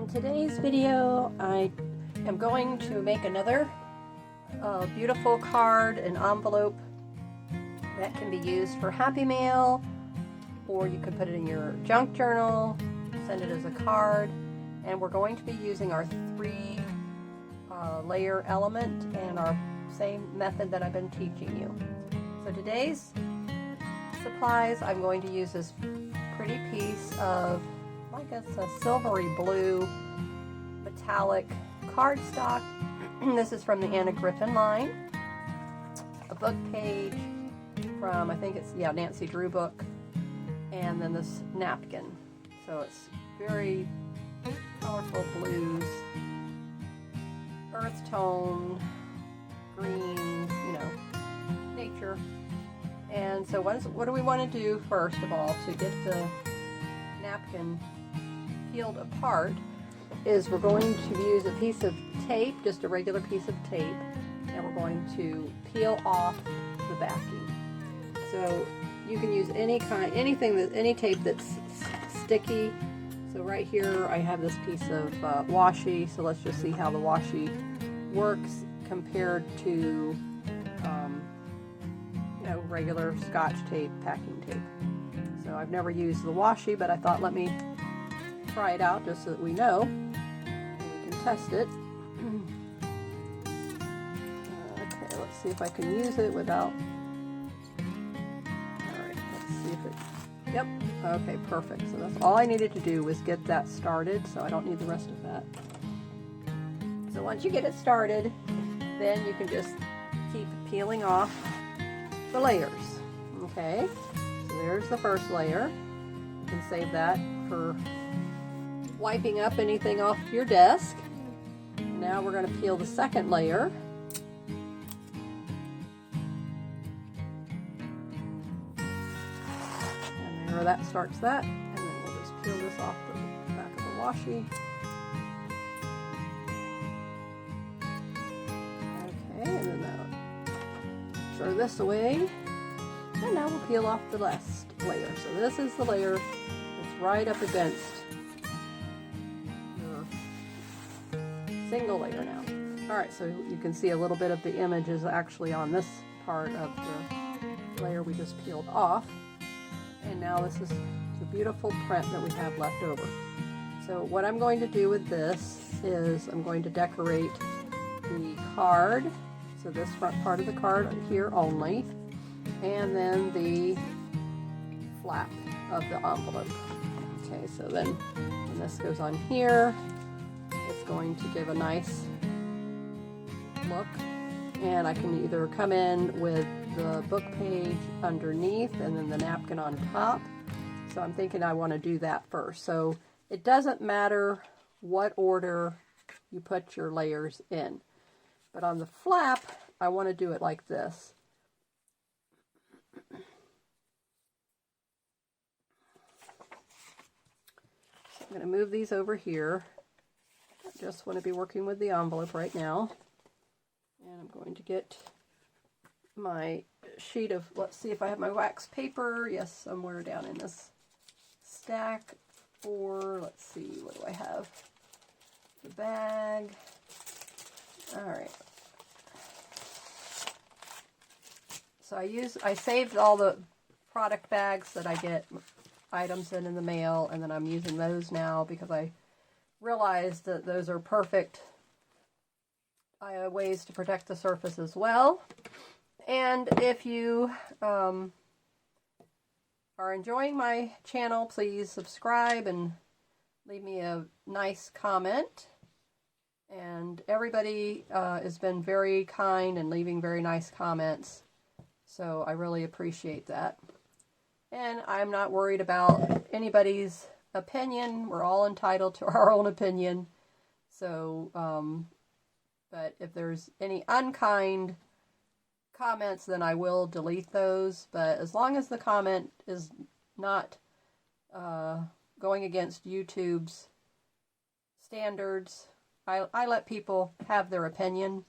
In today's video, I am going to make another beautiful card and envelope that can be used for Happy Mail, or you could put it in your junk journal, send it as a card, and we're going to be using our three layer element and our same method that I've been teaching you. So today's supplies, I'm going to use this pretty piece of, I guess, a silvery blue metallic cardstock. This is from the Anna Griffin line. A book page from, I think it's, yeah, Nancy Drew book. And then this napkin. So it's very colorful blues, earth tone, greens, you know, nature. And so what do we want to do first of all to get the napkin peeled apart is we're going to use a piece of tape, just a regular piece of tape, and we're going to peel off the backing. So you can use any tape that's sticky. So right here I have this piece of washi, so let's just see how the washi works compared to you know, regular Scotch tape, packing tape. So I've never used the washi, but I thought let me try it out just so that we know and we can test it. Okay, let's see if I can use it without. Alright, let's see if it. Yep, okay, perfect. So that's all I needed to do was get that started, so I don't need the rest of that. So once you get it started, then you can just keep peeling off the layers. Okay, so there's the first layer. You can save that for wiping up anything off your desk. Now we're going to peel the second layer. And there, that starts that. And then we'll just peel this off the back of the washi. Okay, and then that'll throw this away. And now we'll peel off the last layer. So this is the layer that's right up against your single layer now. Alright, so you can see a little bit of the image is actually on this part of the layer we just peeled off. And now this is the beautiful print that we have left over. So what I'm going to do with this is I'm going to decorate the card. So this front part of the card here only. And then the flap of the envelope. Okay, so then when this goes on here, it's going to give a nice look. And I can either come in with the book page underneath and then the napkin on top. So I'm thinking I want to do that first. So it doesn't matter what order you put your layers in. But on the flap, I want to do it like this. I'm going to move these over here. I just want to be working with the envelope right now. And I'm going to get my sheet of, let's see if I have my wax paper. Yes, somewhere down in this stack. Or, let's see, what do I have? The bag. Alright. So I saved all the product bags that I get items in the mail, and then I'm using those now because I realized that those are perfect ways to protect the surface as well. And if you are enjoying my channel, please subscribe and leave me a nice comment. And everybody has been very kind and leaving very nice comments, so I really appreciate that. And I'm not worried about anybody's opinion. We're all entitled to our own opinion. So, but if there's any unkind comments, then I will delete those. But as long as the comment is not going against YouTube's standards, I let people have their opinion.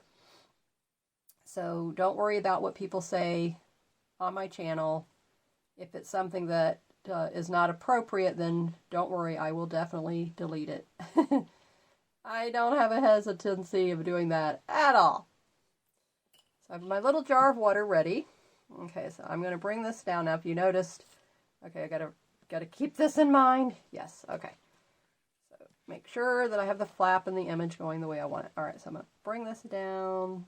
So don't worry about what people say on my channel. If it's something that is not appropriate, then don't worry, I will definitely delete it. I don't have a hesitancy of doing that at all. So I have my little jar of water ready. Okay, so I'm going to bring this down. Now, if you noticed, okay, I gotta keep this in mind. Yes, okay. So make sure that I have the flap and the image going the way I want it. All right, so I'm going to bring this down.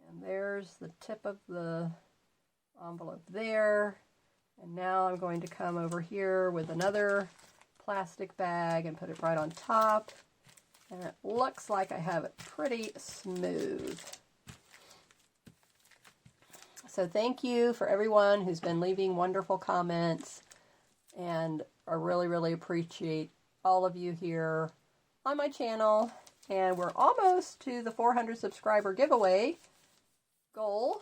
And there's the tip of the envelope there. And now I'm going to come over here with another plastic bag and put it right on top. And it looks like I have it pretty smooth. So thank you for everyone who's been leaving wonderful comments. And I really, really appreciate all of you here on my channel. And we're almost to the 400 subscriber giveaway goal.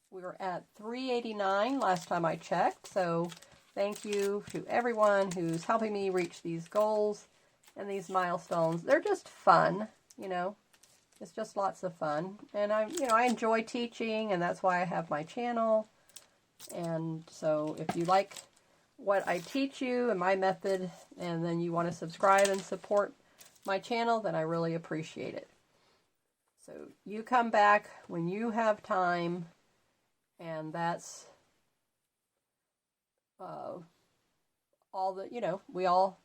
We were at 389 last time I checked. So thank you to everyone who's helping me reach these goals and these milestones. They're just fun, you know. It's just lots of fun. And I enjoy teaching, and that's why I have my channel. And so if you like what I teach you and my method, and then you want to subscribe and support my channel, then I really appreciate it. So you come back when you have time, and that's all the, we all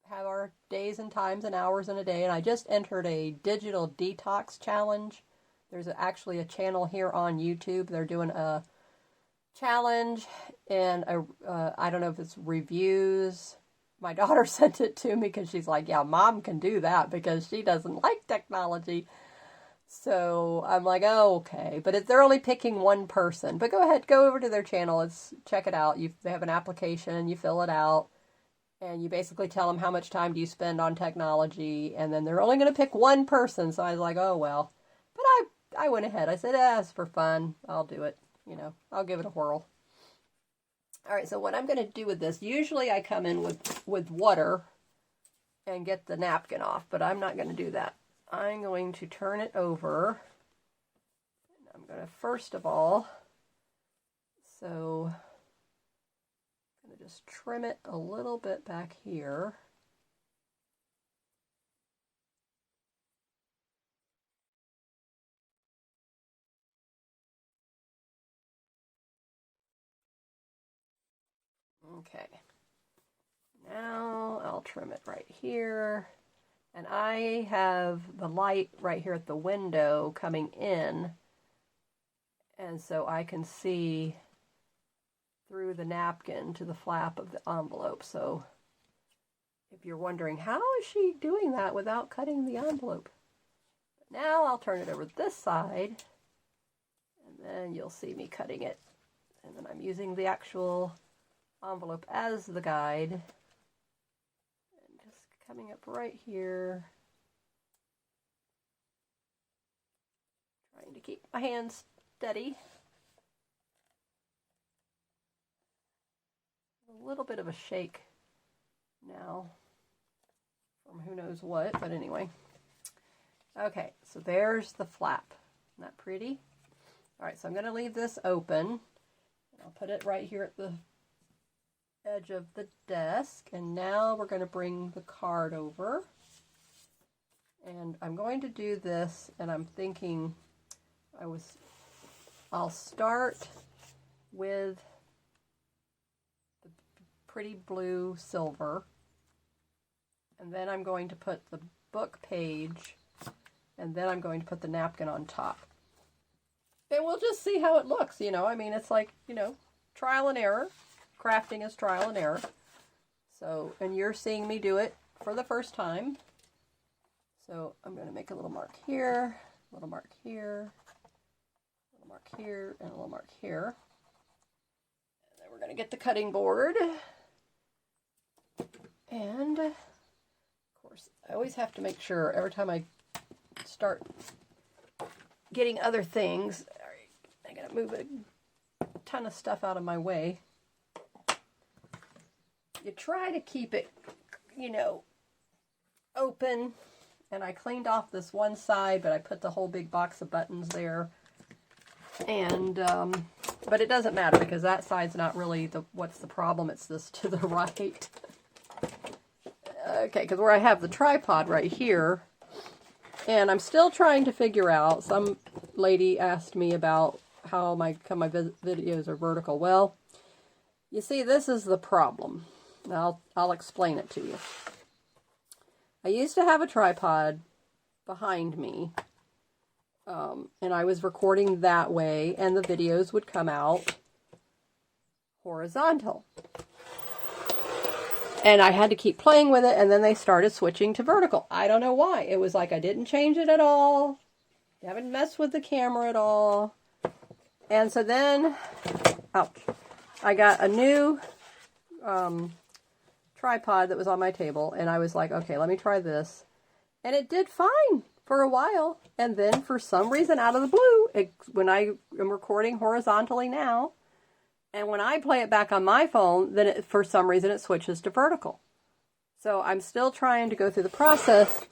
have our days and times and hours in a day. And I just entered a digital detox challenge. There's actually a channel here on YouTube. They're doing a challenge, and I don't know if it's reviews. My daughter sent it to me because she's like, yeah, Mom can do that because she doesn't like technology. So I'm like, oh, okay. But they're only picking one person. But go ahead, go over to their channel. Check it out. They have an application. You fill it out. And you basically tell them how much time do you spend on technology. And then they're only going to pick one person. So I was like, oh, well. But I went ahead. I said, it's for fun. I'll do it. I'll give it a whirl. All right, so what I'm going to do with this, usually I come in with water and get the napkin off, but I'm not going to do that. I'm going to turn it over. And I'm going to, first of all, I'm going to just trim it a little bit back here. Okay, now I'll trim it right here. And I have the light right here at the window coming in. And so I can see through the napkin to the flap of the envelope. So if you're wondering, how is she doing that without cutting the envelope? Now I'll turn it over this side. And then you'll see me cutting it. And then I'm using the actual envelope as the guide, and just coming up right here, trying to keep my hands steady. A little bit of a shake now from who knows what, but anyway. Okay, so there's the flap. Isn't that pretty? All right, so I'm going to leave this open, and I'll put it right here at the edge of the desk. And now we're going to bring the card over, and I'm going to do this, and I'm thinking I'll start with the pretty blue silver, and then I'm going to put the book page, and then I'm going to put the napkin on top, and we'll just see how it looks. I mean, it's like, trial and error. Crafting is trial and error. So, and you're seeing me do it for the first time. So I'm going to make a little mark here, a little mark here, a little mark here, and a little mark here. And then we're going to get the cutting board. And of course, I always have to make sure every time I start getting other things, I got to move a ton of stuff out of my way. You try to keep it, open. And I cleaned off this one side, but I put the whole big box of buttons there. And, but it doesn't matter because that side's not really what's the problem. It's this to the right. Okay, because where I have the tripod right here, and I'm still trying to figure out, some lady asked me about how my videos are vertical. Well, you see, this is the problem. I'll explain it to you. I used to have a tripod behind me, and I was recording that way, and the videos would come out horizontal. And I had to keep playing with it, and then they started switching to vertical. I don't know why. It was like I didn't change it at all. I haven't messed with the camera at all. And so then, ouch, I got a new tripod that was on my table, and I was like, okay, let me try this. And it did fine for a while. And then for some reason, out of the blue, when I am recording horizontally now, and when I play it back on my phone, then for some reason it switches to vertical. So I'm still trying to go through the process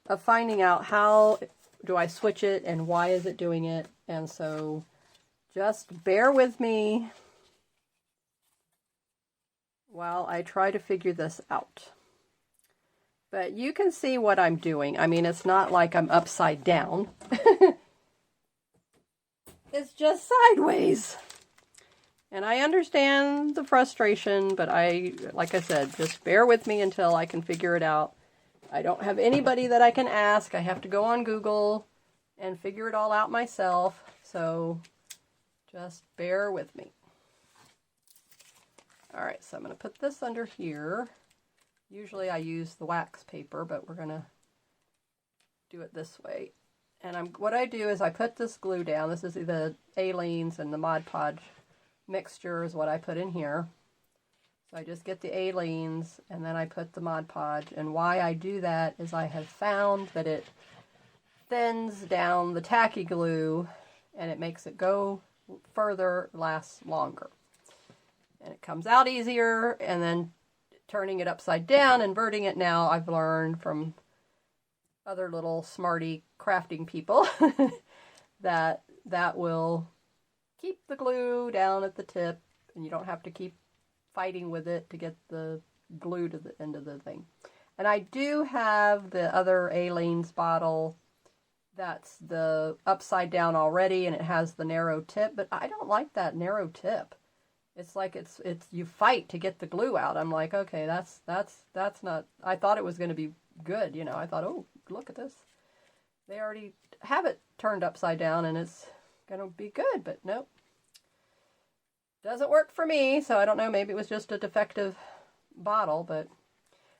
of finding out how do I switch it and why is it doing it. And so just bear with me while I try to figure this out. But you can see what I'm doing. I mean, it's not like I'm upside down. It's just sideways. And I understand the frustration, but like I said, just bear with me until I can figure it out. I don't have anybody that I can ask. I have to go on Google and figure it all out myself. So just bear with me. All right, so I'm going to put this under here. Usually I use the wax paper, but we're going to do it this way. And what I do is I put this glue down. This is the Aleene's and the Mod Podge mixture is what I put in here. So I just get the Aleene's and then I put the Mod Podge. And why I do that is I have found that it thins down the tacky glue and it makes it go further, lasts longer. And it comes out easier, and then turning it upside down, inverting it now, I've learned from other little smarty crafting people that will keep the glue down at the tip, and you don't have to keep fighting with it to get the glue to the end of the thing. And I do have the other Aleene's bottle that's the upside down already, and it has the narrow tip, but I don't like that narrow tip. It's like it's you fight to get the glue out. I'm like, okay, that's not. I thought it was going to be good, you know. I thought, oh, look at this. They already have it turned upside down, and it's going to be good, but nope. Doesn't work for me, so I don't know. Maybe it was just a defective bottle, but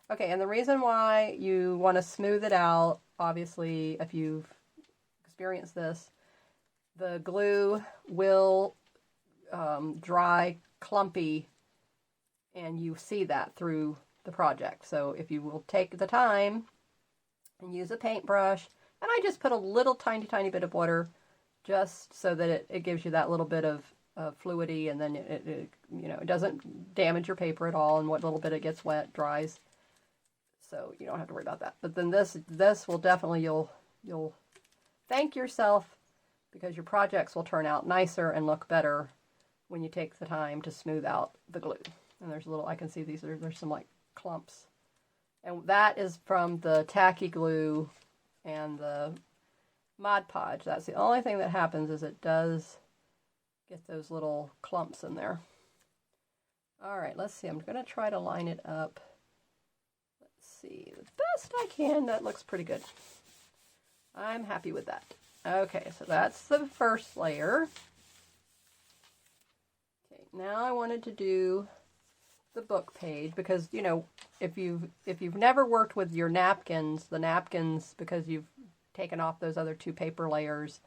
okay. And the reason why you want to smooth it out, obviously, if you've experienced this, the glue will dry, clumpy, and you see that through the project. So if you will take the time and use a paintbrush, and I just put a little tiny bit of water just so that it gives you that little bit of fluidity, and then it you know, it doesn't damage your paper at all, and what little bit it gets wet dries, so you don't have to worry about that. But then this will definitely, you'll thank yourself, because your projects will turn out nicer and look better when you take the time to smooth out the glue. And there's a little, I can see there's some like clumps. And that is from the tacky glue and the Mod Podge. That's the only thing that happens, is it does get those little clumps in there. All right, let's see. I'm going to try to line it up. Let's see. The best I can. That looks pretty good. I'm happy with that. Okay, so that's the first layer. Now I wanted to do the book page, because, you know, if you've never worked with your napkins, the napkins, because you've taken off those other two paper layers,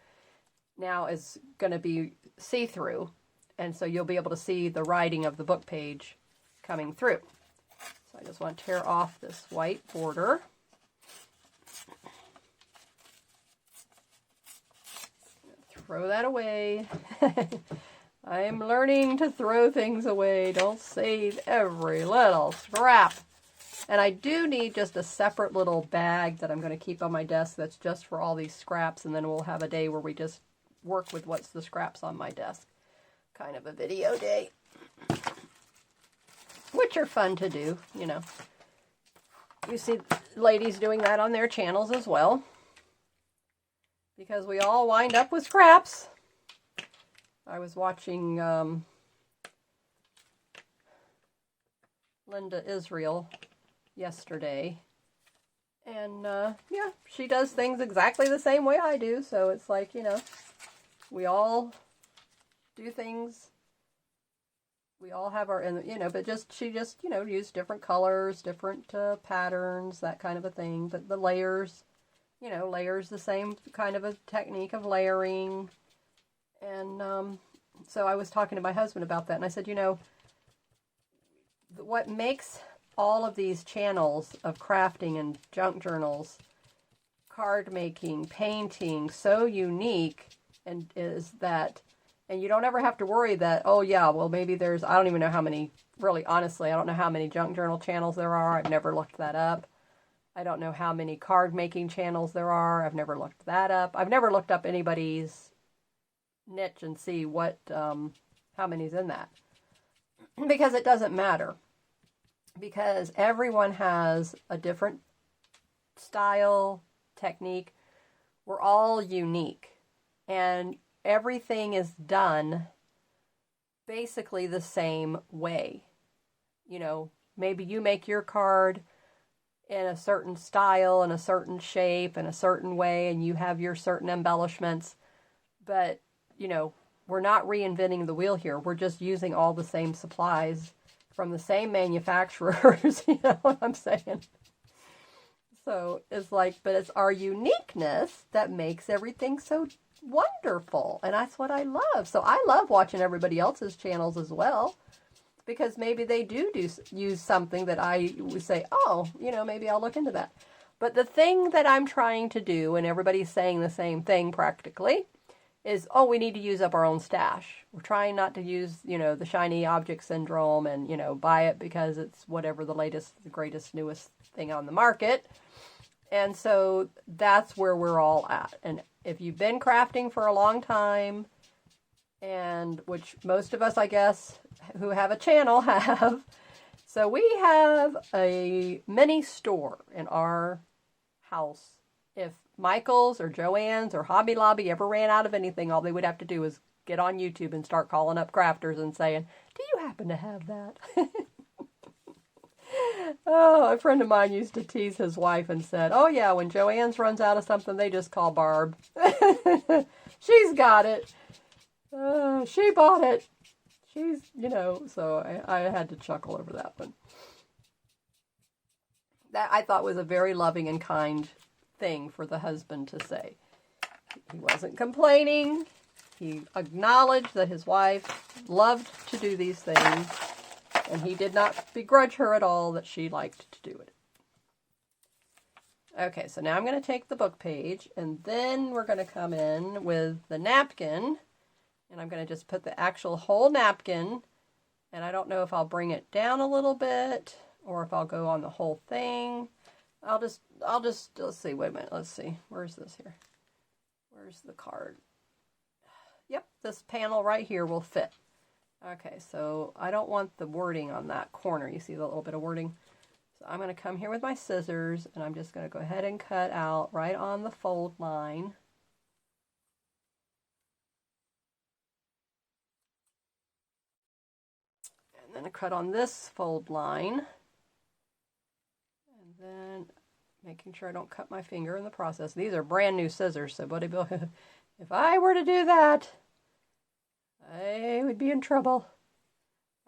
now is going to be see-through, and so you'll be able to see the writing of the book page coming through. So I just want to tear off this white border. Throw that away. I'm learning to throw things away. Don't save every little scrap. And I do need just a separate little bag that I'm going to keep on my desk that's just for all these scraps, and then we'll have a day where we just work with what's the scraps on my desk. Kind of a video day. Which are fun to do, you know. you see ladies doing that on their channels as well. Because we all wind up with scraps. I was watching Linda Israel yesterday. And yeah, she does things exactly the same way I do. So it's like, you know, we all do things. We all have our, you know, but she just, you know, used different colors, different patterns, that kind of a thing. But the layers, you know, layers the same kind of a technique of layering. And so I was talking to my husband about that. And I said, you know, what makes all of these channels of crafting and junk journals, card making, painting so unique, and is that, and you don't ever have to worry that, oh yeah, well maybe there's, I don't even know how many, really honestly, I don't know how many junk journal channels there are. I've never looked that up. I don't know how many card making channels there are. I've never looked that up. I've never looked up anybody's niche and see what, how many's in that. Because it doesn't matter. Because everyone has a different style, technique. We're all unique. And everything is done basically the same way. You know, maybe you make your card in a certain style, in a certain shape, in a certain way, and you have your certain embellishments. But, you know, we're not reinventing the wheel here. We're just using all the same supplies from the same manufacturers, you know what I'm saying? So it's like, but it's our uniqueness that makes everything so wonderful. And that's what I love. So I love watching everybody else's channels as well, because maybe they do use something that I would say, oh, you know, maybe I'll look into that. But the thing that I'm trying to do, and everybody's saying the same thing practically, is, oh, we need to use up our own stash. We're trying not to use, you know, the shiny object syndrome and, you know, buy it because it's whatever the latest, the greatest, newest thing on the market. And so that's where we're all at. And if you've been crafting for a long time, and which most of us, I guess, who have a channel have, so we have a mini store in our house. If Michael's or Joann's or Hobby Lobby ever ran out of anything, all they would have to do is get on YouTube and start calling up crafters and saying, do you happen to have that? Oh, a friend of mine used to tease his wife and said, oh yeah, when Joann's runs out of something, they just call Barb. She's got it. She bought it. She's, you know, so I had to chuckle over that one. That I thought was a very loving and kind thing for the husband to say. He wasn't complaining. He acknowledged that his wife loved to do these things, and he did not begrudge her at all that she liked to do it. Okay, so now I'm going to take the book page, and then we're going to come in with the napkin, and I'm going to just put the actual whole napkin, and I don't know if I'll bring it down a little bit, or if I'll go on the whole thing. Let's see, wait a minute, let's see. Where's this here? Where's the card? Yep, this panel right here will fit. Okay, so I don't want the wording on that corner. You see the little bit of wording? So I'm going to come here with my scissors, and I'm just going to go ahead and cut out right on the fold line. And then I cut on this fold line. And then making sure I don't cut my finger in the process. These are brand new scissors, so buddy Bill, if I were to do that, I would be in trouble.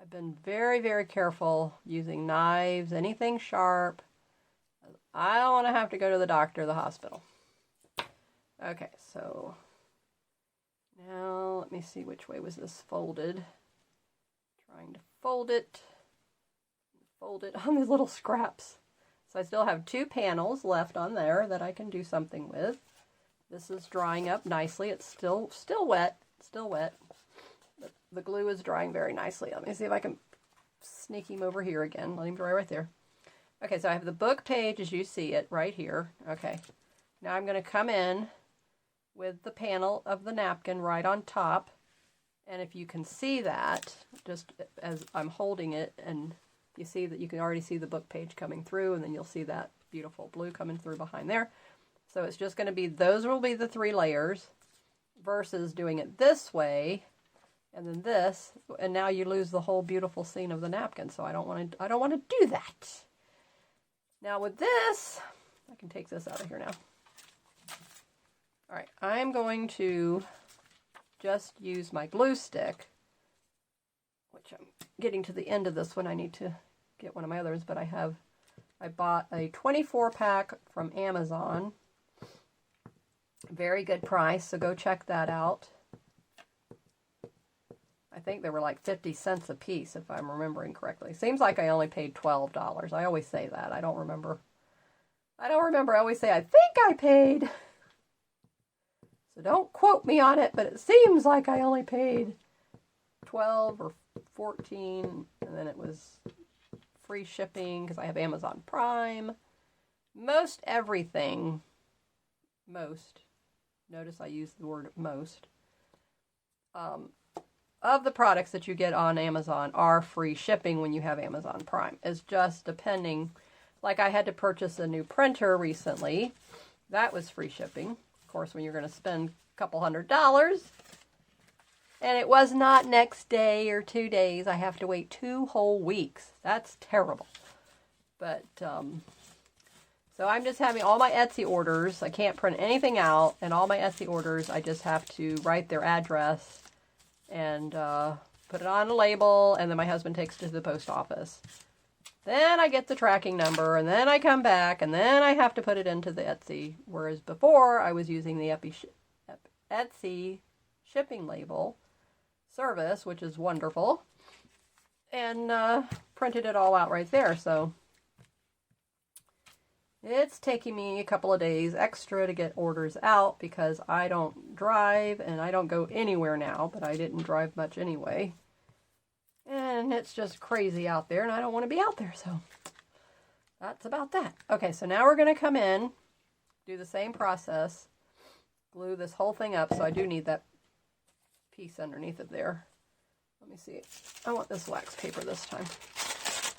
I've been very, very careful using knives, anything sharp. I don't want to have to go to the doctor or the hospital. Okay, so now let me see which way was this folded. Trying to fold it on these little scraps. So I still have 2 panels left on there that I can do something with. This is drying up nicely. It's still wet, but the glue is drying very nicely. Let me see if I can sneak him over here again. Let him dry right there. Okay, so I have the book page as you see it right here. Okay, now I'm going to come in with the panel of the napkin right on top. And if you can see that, just as I'm holding it and You see that you can already see the book page coming through, and then you'll see that beautiful blue coming through behind there. So it's just going to be, those will be the 3 layers versus doing it this way and then this, and now you lose the whole beautiful scene of the napkin. So I don't want to do that. Now with this, I can take this out of here now. All right, I'm going to just use my glue stick, which I'm getting to the end of this one. I need to get one of my others, but I bought a 24 pack from Amazon. Very good price, so go check that out. I think they were like 50 cents a piece, if I'm remembering correctly. Seems like I only paid $12. I always say that. I don't remember. I always say, I think I paid. So don't quote me on it, but it seems like I only paid 12 or 14, and then it was free shipping because I have Amazon Prime. Most everything, notice I use the word most, of the products that you get on Amazon are free shipping when you have Amazon Prime. It's just depending, like I had to purchase a new printer recently. That was free shipping. Of course, when you're going to spend a couple $100, and it was not next day or 2 days. I have to wait 2 whole weeks. That's terrible. But, so I'm just having all my Etsy orders. I can't print anything out, and all my Etsy orders, I just have to write their address and put it on a label, and then my husband takes it to the post office. Then I get the tracking number, and then I come back, and then I have to put it into the Etsy. Whereas before, I was using the Etsy shipping label service, which is wonderful, and printed it all out right there. So it's taking me a couple of days extra to get orders out because I don't drive and I don't go anywhere now, but I didn't drive much anyway. And it's just crazy out there, and I don't want to be out there, so that's about that. Okay, so now we're going to come in, do the same process, glue this whole thing up. So I do need that piece underneath it there. Let me see. I want this wax paper this time.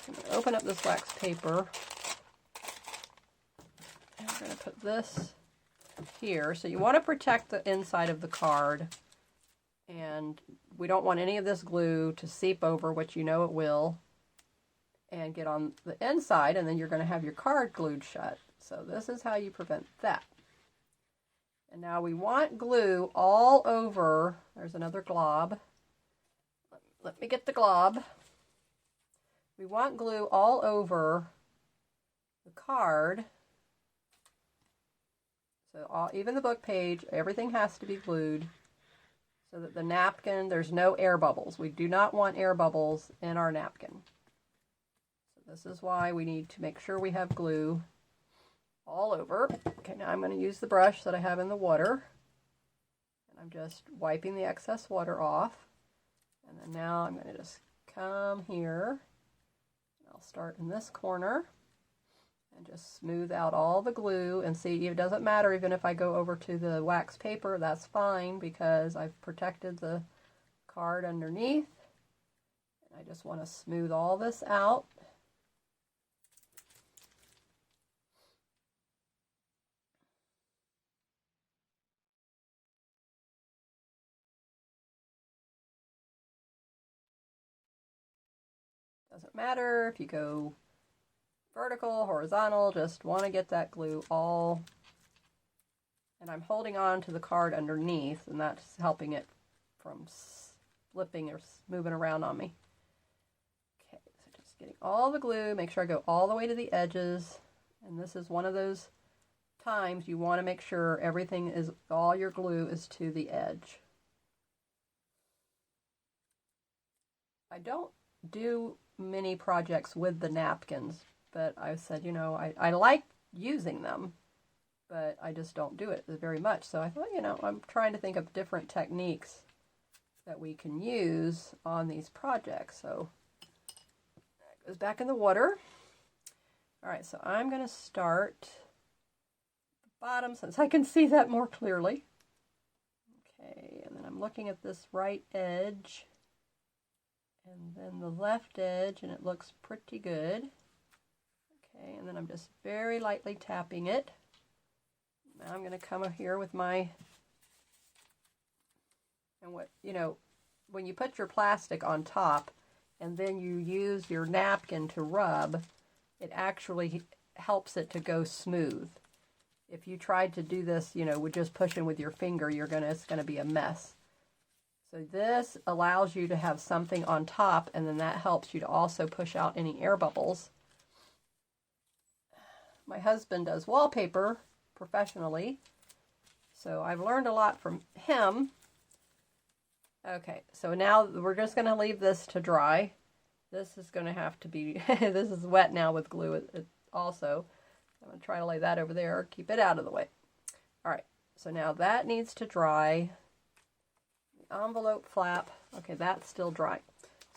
I'm going to open up this wax paper. And we're going to put this here. So you want to protect the inside of the card. And we don't want any of this glue to seep over, which you know it will, and get on the inside, and then you're going to have your card glued shut. So this is how you prevent that. And now we want glue all over. There's another glob. Let me get the glob. We want glue all over the card. So even the book page, everything has to be glued so that the napkin, there's no air bubbles. We do not want air bubbles in our napkin. So this is why we need to make sure we have glue all over. Okay, now I'm going to use the brush that I have in the water. And I'm just wiping the excess water off. And then now I'm going to just come here. I'll start in this corner and just smooth out all the glue. And see, it doesn't matter even if I go over to the wax paper, that's fine because I've protected the card underneath. And I just want to smooth all this out. Doesn't matter if you go vertical, horizontal, just want to get that glue all, and I'm holding on to the card underneath, and that's helping it from slipping or moving around on me. Okay, so just getting all the glue, make sure I go all the way to the edges, and this is one of those times you want to make sure everything is, all your glue is to the edge. I don't do many projects with the napkins, but I said, you know, I like using them, but I just don't do it very much. So I thought, you know, I'm trying to think of different techniques that we can use on these projects. So that goes back in the water. All right, so I'm going to start the bottom since I can see that more clearly. Okay, and then I'm looking at this right edge. And then the left edge, and it looks pretty good. Okay, and then I'm just very lightly tapping it. Now I'm going to come up here with my, and what, you know, when you put your plastic on top and then you use your napkin to rub, it actually helps it to go smooth. If you tried to do this, you know, with just pushing with your finger, it's going to be a mess. So this allows you to have something on top, and then that helps you to also push out any air bubbles. My husband does wallpaper professionally, so I've learned a lot from him. Okay, so now we're just going to leave this to dry. This is going to have to be, this is wet now with glue also. I'm going to try to lay that over there, keep it out of the way. All right, so now that needs to dry. The envelope flap, okay, that's still dry.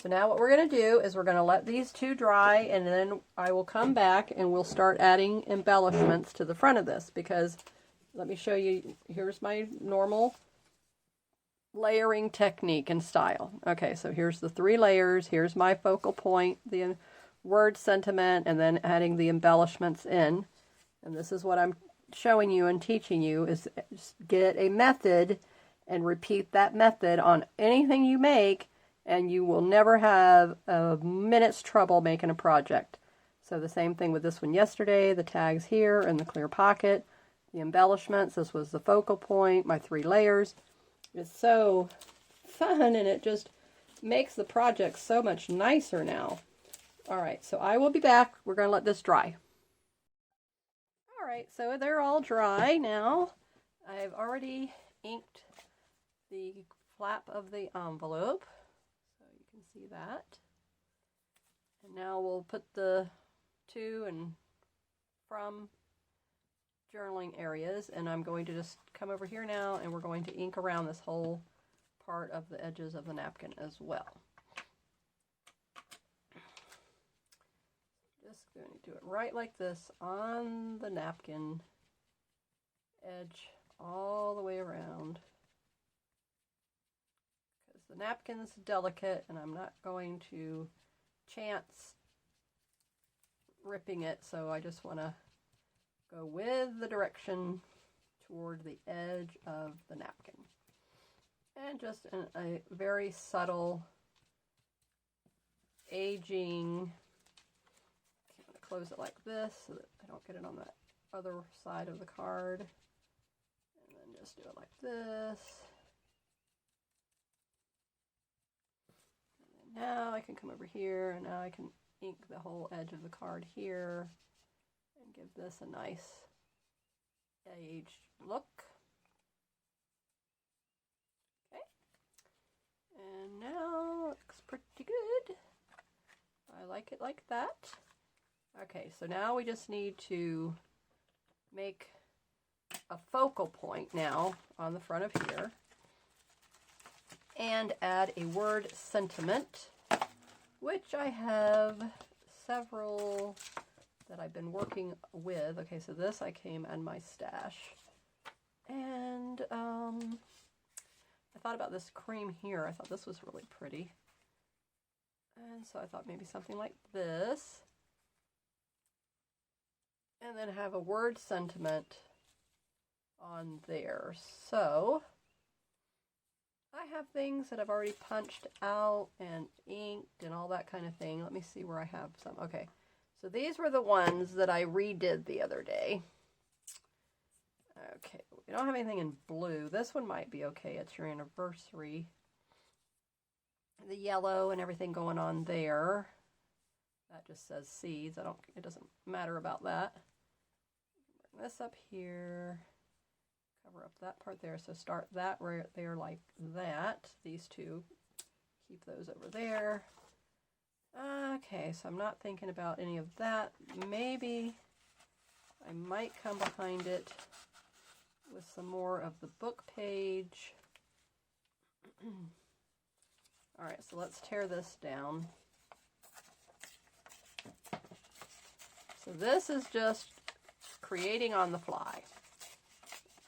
So now what we're going to do is we're going to let these two dry, and then I will come back and we'll start adding embellishments to the front of this, because let me show you, here's my normal layering technique and style. Okay, so here's the 3 layers, here's my focal point, the word sentiment, and then adding the embellishments in. And this is what I'm showing you and teaching you, is get a method and repeat that method on anything you make, and you will never have a minute's trouble making a project. So the same thing with this one yesterday, the tags here and the clear pocket, the embellishments, this was the focal point, my 3 layers. It's so fun, and it just makes the project so much nicer now. All right, so I will be back. We're going to let this dry. All right, so they're all dry now. I've already inked the flap of the envelope, so you can see that. And now we'll put the to and from journaling areas, and I'm going to just come over here now, and we're going to ink around this whole part of the edges of the napkin as well. Just going to do it right like this on the napkin edge all the way around, because the napkin's delicate and I'm not going to chance ripping it, so I just want to go with the direction toward the edge of the napkin, and just in a very subtle aging. I'm going to close it like this so that I don't get it on the other side of the card, and then just do it like this. And then now I can come over here, and now I can ink the whole edge of the card here and give this a nice aged look. Okay, and now it looks pretty good. I like it like that. Okay, so now we just need to make a focal point now on the front of here and add a word sentiment, which I have several that I've been working with. Okay, so this I came in my stash, and I thought about this cream here. I thought this was really pretty, and so I thought maybe something like this, and then have a word sentiment on there. So I have things that I've already punched out and inked and all that kind of thing. Let me see where I have some. Okay, so these were the ones that I redid the other day. Okay, we don't have anything in blue. This one might be okay. It's your anniversary. The yellow and everything going on there. That just says seeds. It doesn't matter about that. Bring this up here. Cover up that part there. So start that right there like that. These two, keep those over there. Okay, so I'm not thinking about any of that. Maybe I might come behind it with some more of the book page. All right, so let's tear this down. So this is just creating on the fly.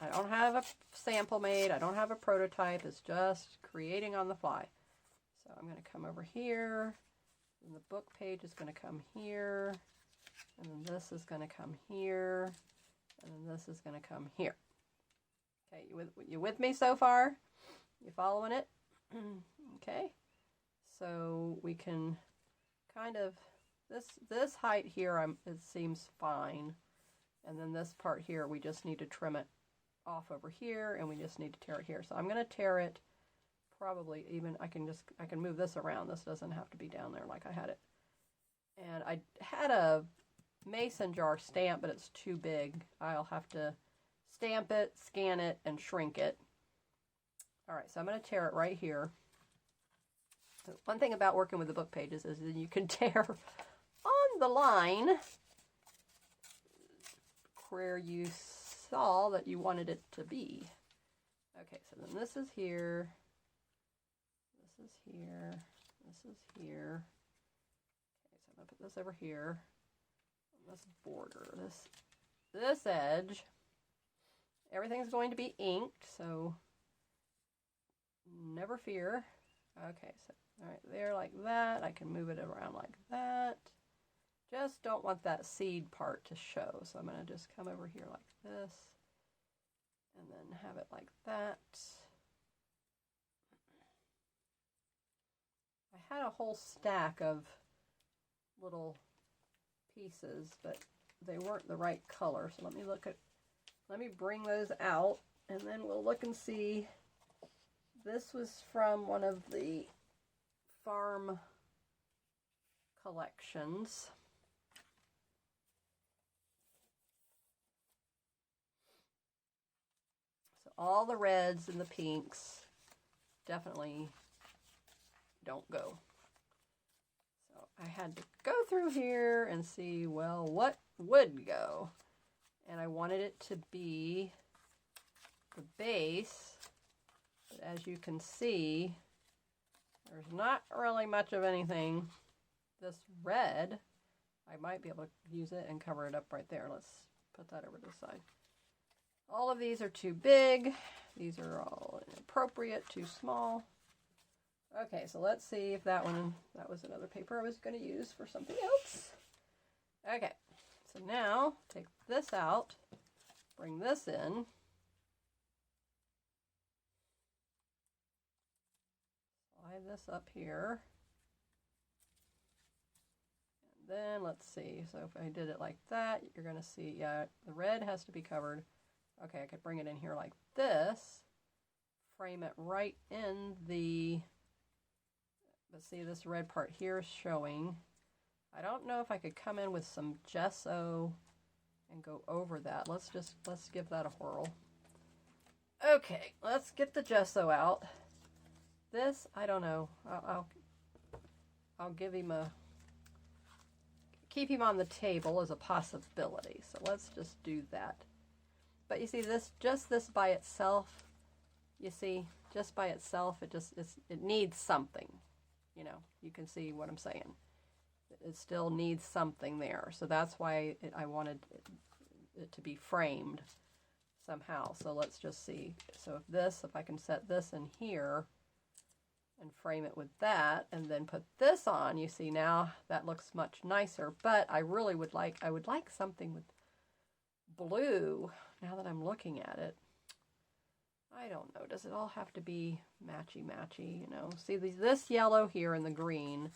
I don't have a sample made. I don't have a prototype. It's just creating on the fly. So I'm going to come over here, and the book page is going to come here, and then this is going to come here, and then this is going to come here. Okay, you with me so far? You following it? Okay, so we can kind of, this height here, it seems fine, and then this part here, we just need to trim it off over here, and we just need to tear it here. So I'm going to tear it. Probably even I can move this around. This doesn't have to be down there like I had it. And I had a mason jar stamp, but it's too big. I'll have to stamp it, scan it, and shrink it. All right, so I'm going to tear it right here. One thing about working with the book pages is that you can tear on the line where you saw that you wanted it to be. Okay, so then this is here. This is here, this is here. Okay, so I'm going to put this over here. This border, this edge. Everything's going to be inked, so never fear. Okay, so all right, there like that. I can move it around like that. Just don't want that seed part to show, so I'm going to just come over here like this, and then have it like that. I had a whole stack of little pieces, but they weren't the right color. So let me bring those out, and then we'll look and see. This was from one of the farm collections. So all the reds and the pinks definitely don't go. So I had to go through here and see, well, what would go? And I wanted it to be the base, but as you can see, there's not really much of anything. This red, I might be able to use it and cover it up right there. Let's put that over to the side. All of these are too big. These are all inappropriate, too small. Okay, so let's see if that was another paper I was going to use for something else. Okay, so now take this out, bring this in. Slide this up here. And then let's see, so if I did it like that, you're going to see, yeah, the red has to be covered. Okay, I could bring it in here like this, frame it right in the, but see this red part here is showing. I don't know if I could come in with some gesso and go over that. Let's give that a whirl. Okay, let's get the gesso out. This, I don't know. I'll give him keep him on the table as a possibility. So let's just do that. But you see this, just this by itself, you see, just by itself, it needs something. You know, you can see what I'm saying. It still needs something there. So that's why I wanted it to be framed somehow. So let's just see. So if I can set this in here and frame it with that and then put this on, you see now that looks much nicer. But I would like something with blue. Now that I'm looking at it, I don't know. Does it all have to be matchy-matchy, you know? See, this yellow here and the green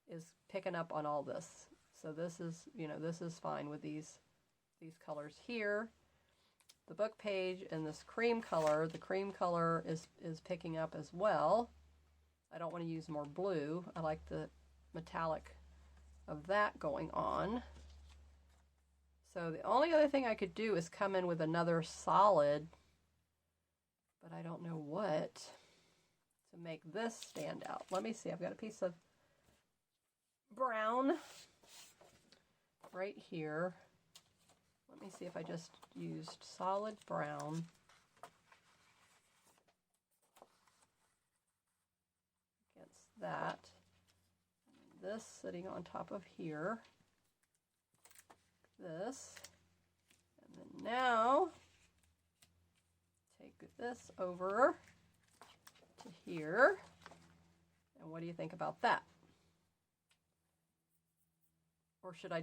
is picking up on all this. So this is, you know, this is fine with these colors here. The book page and this cream color, the cream color is picking up as well. I don't want to use more blue. I like the metallic of that going on. So the only other thing I could do is come in with another solid, but I don't know what to make this stand out. Let me see. I've got a piece of brown right here. Let me see if I just used solid brown. Against that. And this sitting on top of here. This, and then now take this over to here, And what do you think about that? Or should I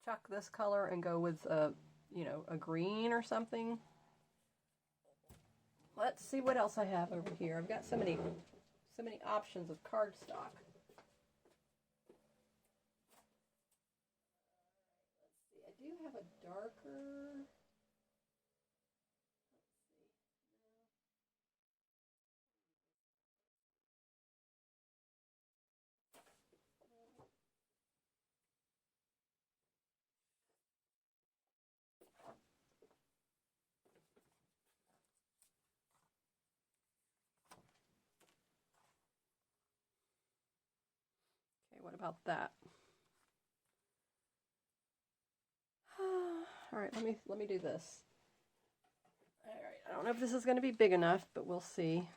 chuck this color and go with a green or something? Let's see what else I have over here. I've got so many options of cardstock. Let's see. I do have a darker. What about that? All right, let me do this. All right, I don't know if this is going to be big enough, but we'll see.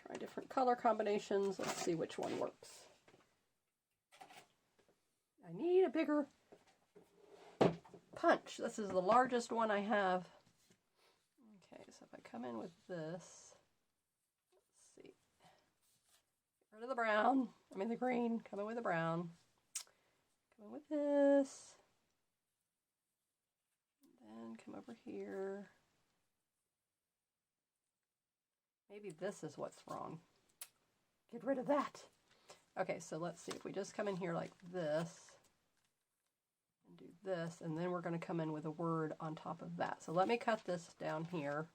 Try different color combinations. Let's see which one works. I need a bigger punch. This is the largest one I have. Okay, so if I come in with this, let's see. Get rid of the brown. I mean the green. Come in with the brown. Come in with this. And then come over here. Maybe this is what's wrong. Get rid of that. Okay, so let's see. If we just come in here like this, and do this, and then we're going to come in with a word on top of that. So let me cut this down here.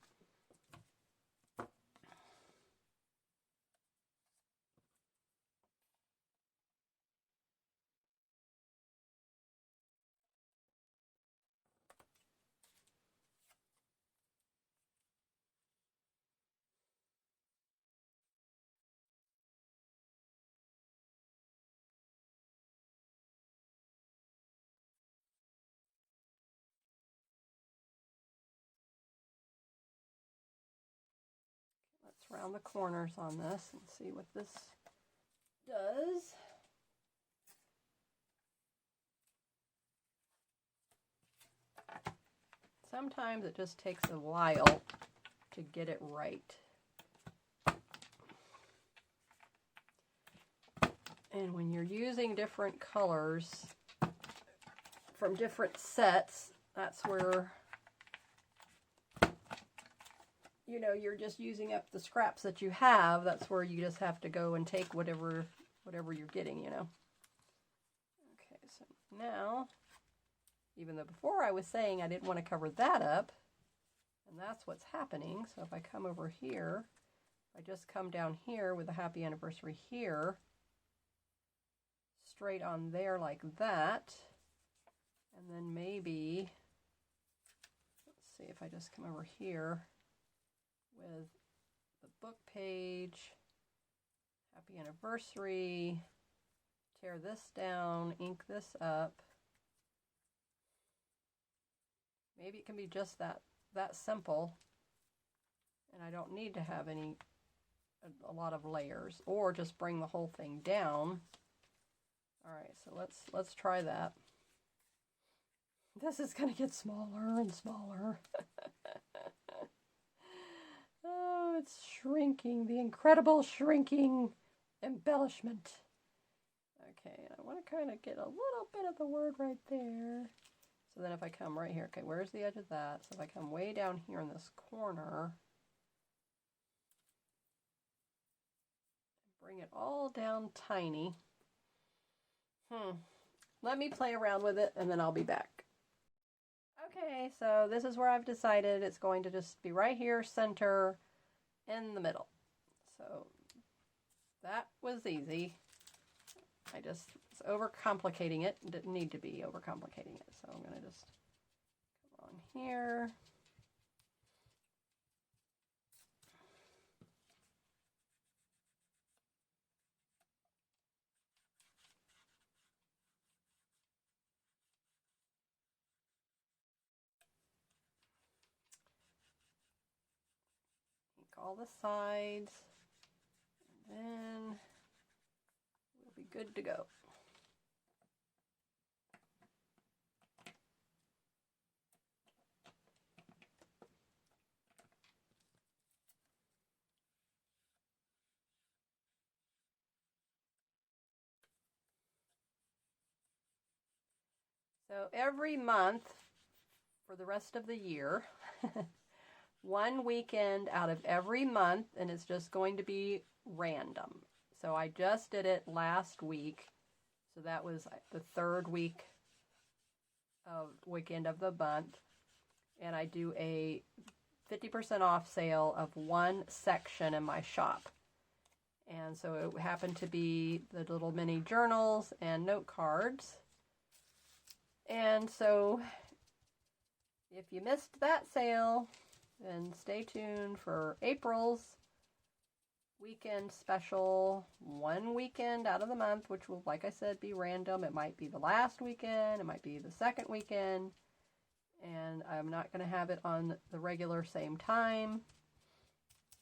Let's round the corners on this and see what this does. Sometimes it just takes a while to get it right. And when you're using different colors from different sets, that's where, you know, you're just using up the scraps that you have. That's where you just have to go and take whatever you're getting, you know. Okay, so now, even though before I was saying I didn't want to cover that up, and that's what's happening. So if I come over here, I just come down here with a happy anniversary here, straight on there like that, and then maybe, let's see if I just come over here with the book page, happy anniversary, tear this down, ink this up. Maybe it can be just that simple, and I don't need to have a lot of layers, or just bring the whole thing down. All right, so let's try that. This is going to get smaller and smaller. Oh, it's shrinking, the incredible shrinking embellishment. Okay, and I want to kind of get a little bit of the word right there. So then if I come right here, okay, where's the edge of that? So if I come way down here in this corner, bring it all down tiny. Let me play around with it and then I'll be back. Okay, so this is where I've decided it's going to just be right here, center, in the middle. So that was easy. I just was overcomplicating it. Didn't need to be overcomplicating it. So I'm going to just come on here. all the sides, and then we'll be good to go. So every month for the rest of the year, one weekend out of every month, and it's just going to be random. So I just did it last week. So that was the third weekend of the month. And I do a 50% off sale of one section in my shop. And so it happened to be the little mini journals and note cards. And so if you missed that sale, then stay tuned for April's weekend special, one weekend out of the month, which will, like I said, be random. It might be the last weekend, it might be the second weekend, and I'm not going to have it on the regular same time,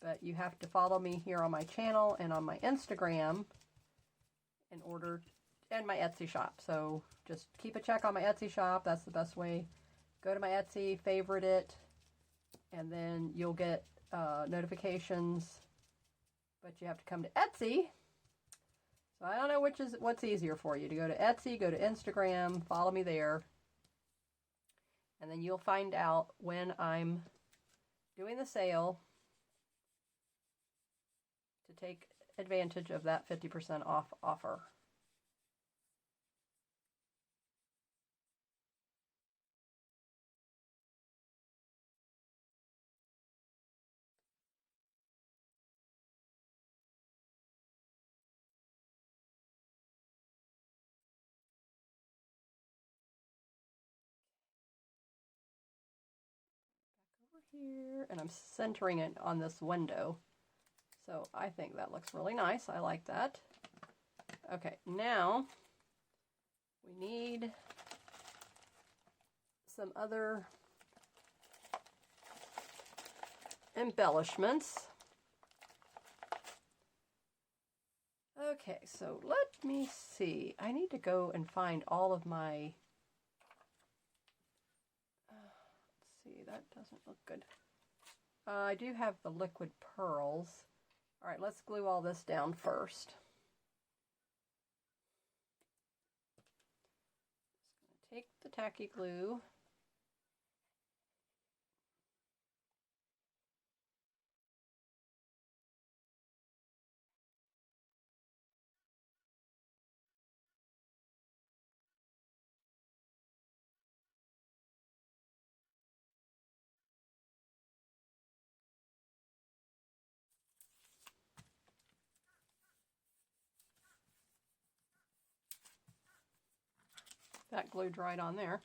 but you have to follow me here on my channel and on my Instagram in order, and my Etsy shop. So just keep a check on my Etsy shop. That's the best way. Go to my Etsy, favorite it, and then you'll get notifications. But you have to come to Etsy. So I don't know what's easier for you, to go to Etsy, go to Instagram, follow me there. And then you'll find out when I'm doing the sale to take advantage of that 50% off offer. Here, and I'm centering it on this window, so I think that looks really nice. I like that. Okay, now we need some other embellishments. Okay, so let me see. I need to go and find all of my see, that doesn't look good. I do have the liquid pearls. All right, let's glue all this down first. Just going to take the tacky glue. That glue dried on there.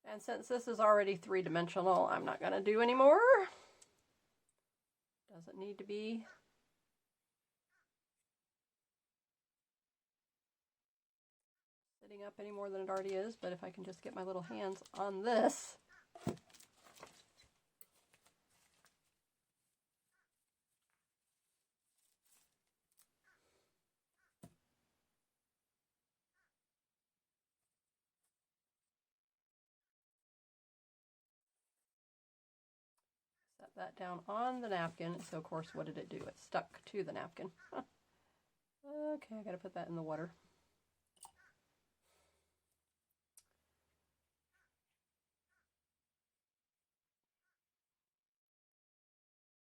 And since this is already three-dimensional, I'm not going to do any more. Doesn't need to be. Sitting up any more than it already is, but if I can just get my little hands on this. Set that down on the napkin. So of course, what did it do? It stuck to the napkin. Okay, I gotta put that in the water.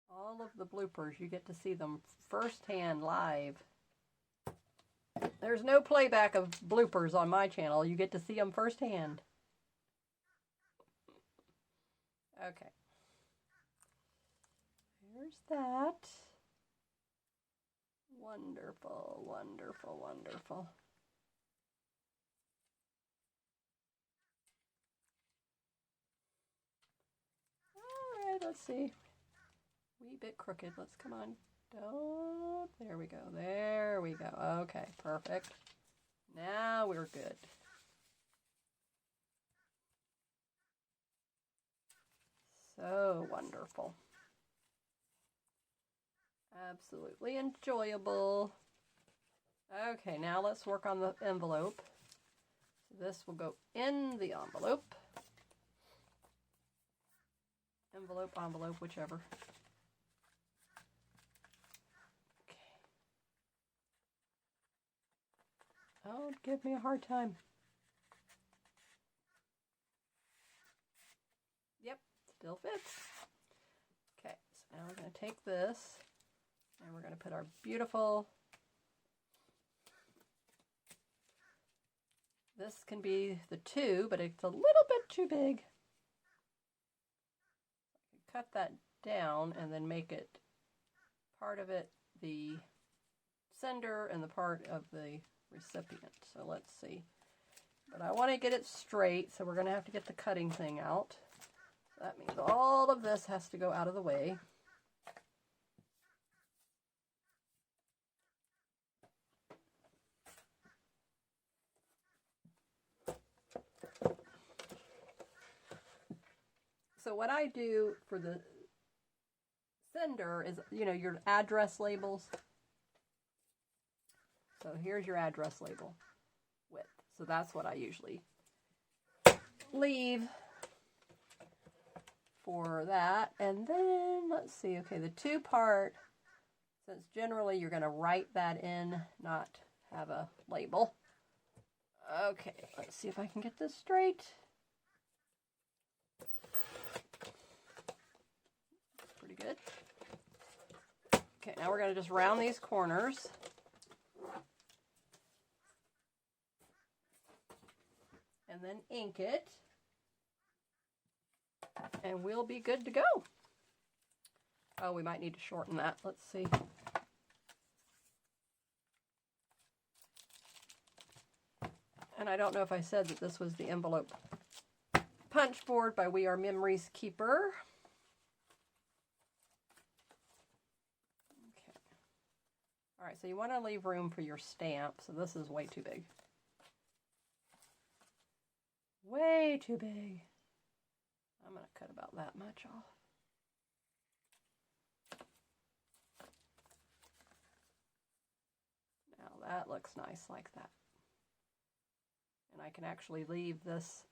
All of the bloopers, you get to see them firsthand live. There's no playback of bloopers on my channel. You get to see them firsthand. Okay. There's that. Wonderful, wonderful, wonderful. All right, let's see. Wee bit crooked. Let's come on. Don't. There we go. There we go. Okay, perfect. Now we're good. So wonderful. Absolutely enjoyable. Okay, now let's work on the envelope. So this will go in the envelope. Envelope, whichever. Okay. Don't give me a hard time. Yep, still fits. Okay, so now we're going to take this and we're going to put our beautiful, this can be the 2, but it's a little bit too big. Cut that down and then make it part of it the sender and the part of the recipient. So let's see. But I want to get it straight, so we're going to have to get the cutting thing out. So that means all of this has to go out of the way. So what I do for the sender is, you know, your address labels. So here's your address label width. So that's what I usually leave for that. And then let's see, okay, the 2 part, since generally you're going to write that in, not have a label. Okay, let's see if I can get this straight. Pretty good. Okay, now we're going to just round these corners. And then ink it. And we'll be good to go. Oh, we might need to shorten that. Let's see. And I don't know if I said that this was the envelope punch board by We Are Memories Keeper. Okay. All right, so you want to leave room for your stamp. So this is way too big. Way too big. I'm going to cut about that much off. Now that looks nice like that. And I can actually leave this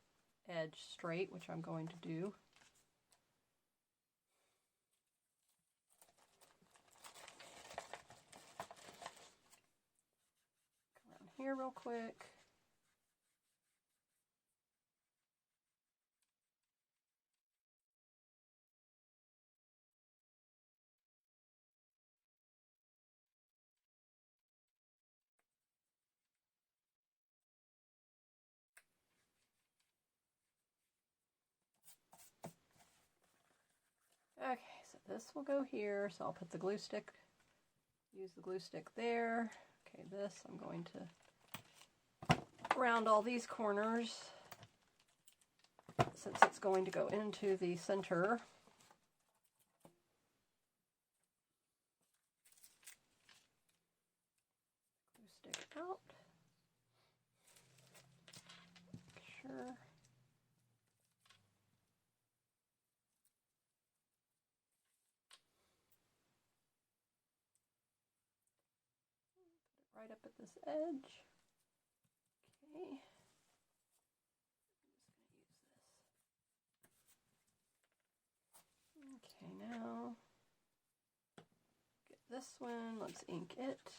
edge straight, which I'm going to do. Come around here real quick. Okay, so this will go here. So I'll put the glue stick, use the glue stick there. Okay, this I'm going to round all these corners since it's going to go into the center. Glue stick out. Make sure. Right up at this edge. Okay. I'm just going to use this. Okay, now get this one. Let's ink it.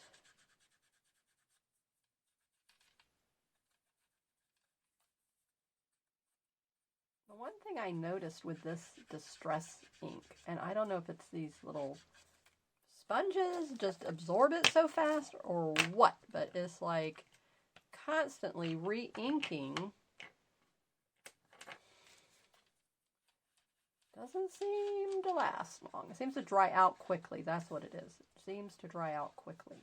The one thing I noticed with this distress ink, and I don't know if it's these little sponges just absorb it so fast or what, but it's like constantly re-inking. Doesn't seem to last long. It seems to dry out quickly. That's what it is. It seems to dry out quickly.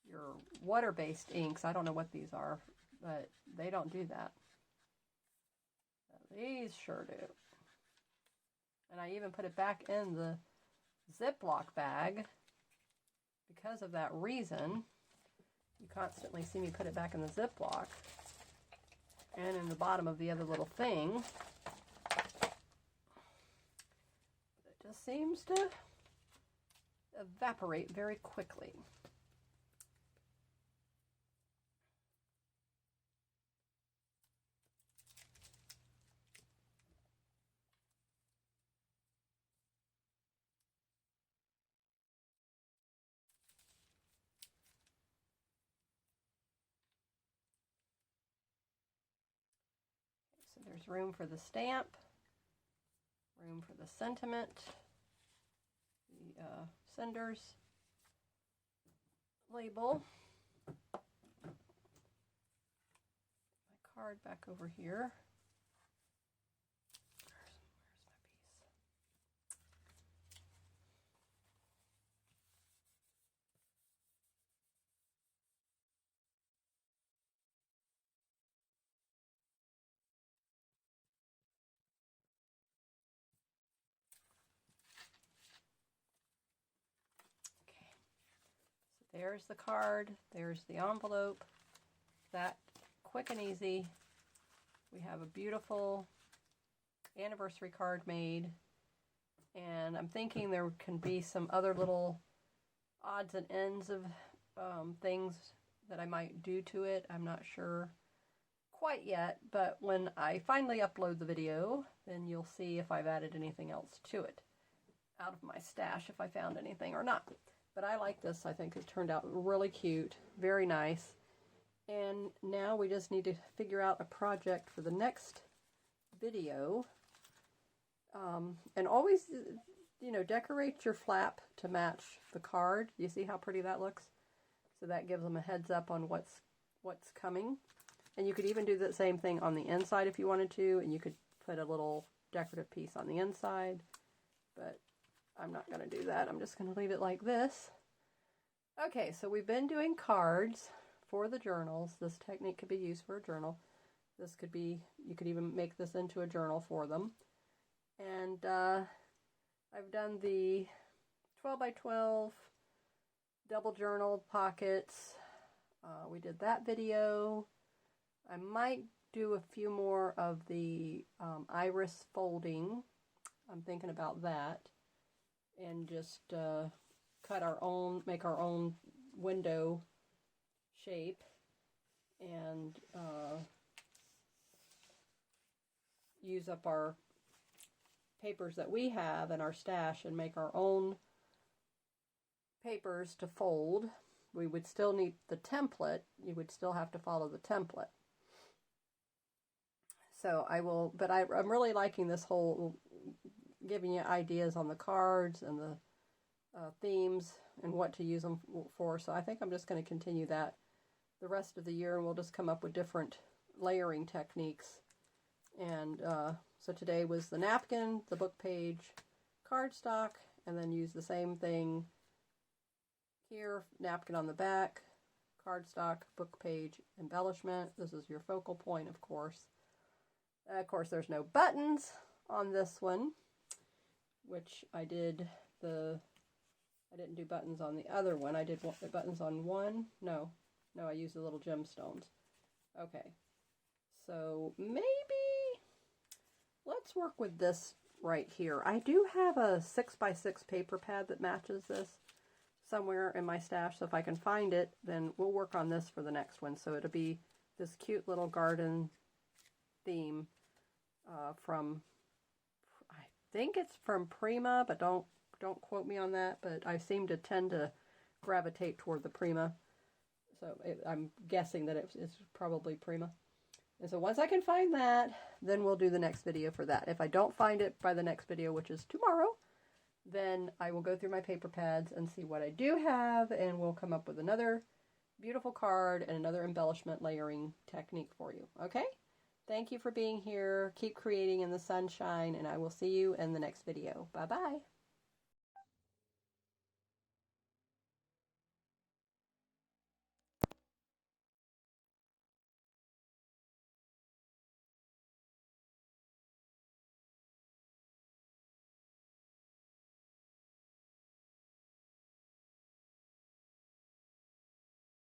Your water-based inks, I don't know what these are, but they don't do that. These sure do. And I even put it back in the Ziploc bag because of that reason. You constantly see me put it back in the Ziploc and in the bottom of the other little thing. It just seems to evaporate very quickly. So there's room for the stamp, room for the sentiment, the sender's label. My card back over here. There's the card, there's the envelope. That quick and easy. We have a beautiful anniversary card made. And I'm thinking there can be some other little odds and ends of things that I might do to it. I'm not sure quite yet, but when I finally upload the video, then you'll see if I've added anything else to it out of my stash, if I found anything or not. But I like this. I think it turned out really cute, very nice. And now we just need to figure out a project for the next video. And always, you know, decorate your flap to match the card. You see how pretty that looks? So that gives them a heads up on what's coming. And you could even do the same thing on the inside if you wanted to, and you could put a little decorative piece on the inside. But I'm not going to do that. I'm just going to leave it like this. Okay, so we've been doing cards for the journals. This technique could be used for a journal. This could be, you could even make this into a journal for them. And I've done the 12 by 12 double journal pockets. We did that video. I might do a few more of the iris folding. I'm thinking about that. And just cut our own, make our own window shape, and use up our papers that we have in our stash and make our own papers to fold. We would still need the template. You would still have to follow the template. So I will, but I'm really liking this whole giving you ideas on the cards and the themes and what to use them for. So I think I'm just going to continue that the rest of the year, and we'll just come up with different layering techniques. And so today was the napkin, the book page, cardstock, and then use the same thing here, napkin on the back, cardstock, book page, embellishment. This is your focal point, of course. Of course, there's no buttons on this one, which I did I didn't do buttons on the other one. I did buttons on one. No, I used the little gemstones. Okay, so maybe let's work with this right here. I do have a 6x6 paper pad that matches this somewhere in my stash, so if I can find it, then we'll work on this for the next one. So it'll be this cute little garden theme from, I think it's from Prima, but don't quote me on that, but I seem to tend to gravitate toward the Prima, so I'm guessing that it's probably Prima. And so once I can find that, then we'll do the next video for that. If I don't find it by the next video, which is tomorrow, then I will go through my paper pads and see what I do have, and we'll come up with another beautiful card and another embellishment layering technique for you. Okay? Thank you for being here. Keep creating in the sunshine, and I will see you in the next video. Bye-bye.